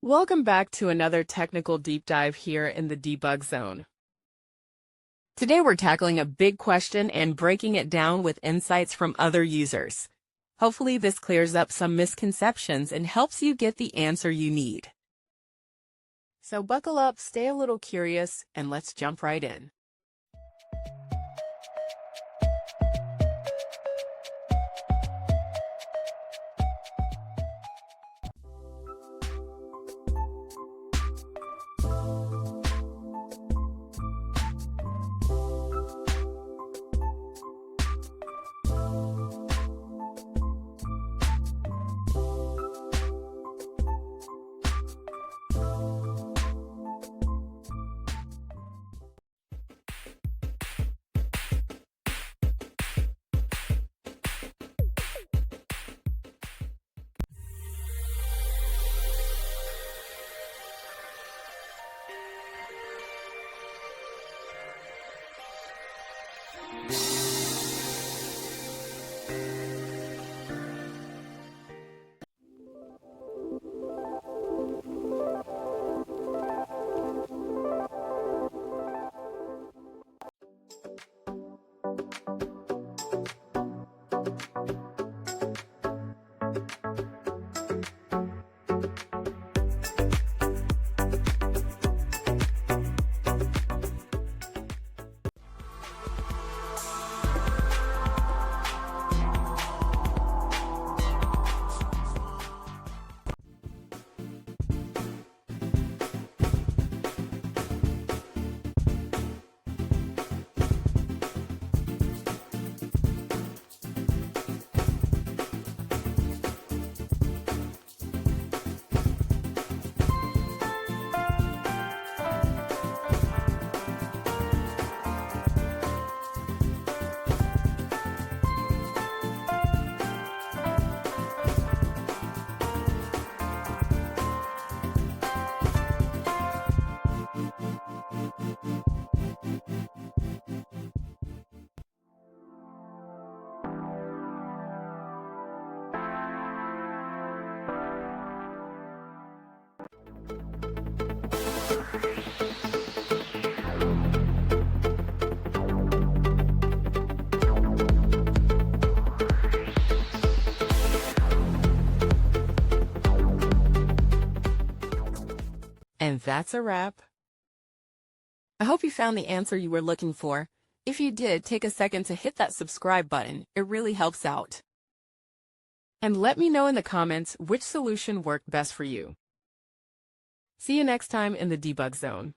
Welcome back to another technical deep dive here in the debug zone. Today we're tackling a big question and breaking it down with insights from other users. Hopefully this clears up some misconceptions and helps you get the answer you need. So buckle up, stay a little curious, and let's jump right in. And that's a wrap. I hope you found the answer you were looking for. If you did, take a second to hit that subscribe button. It really helps out. And let me know in the comments which solution worked best for you. See you next time in the debug zone.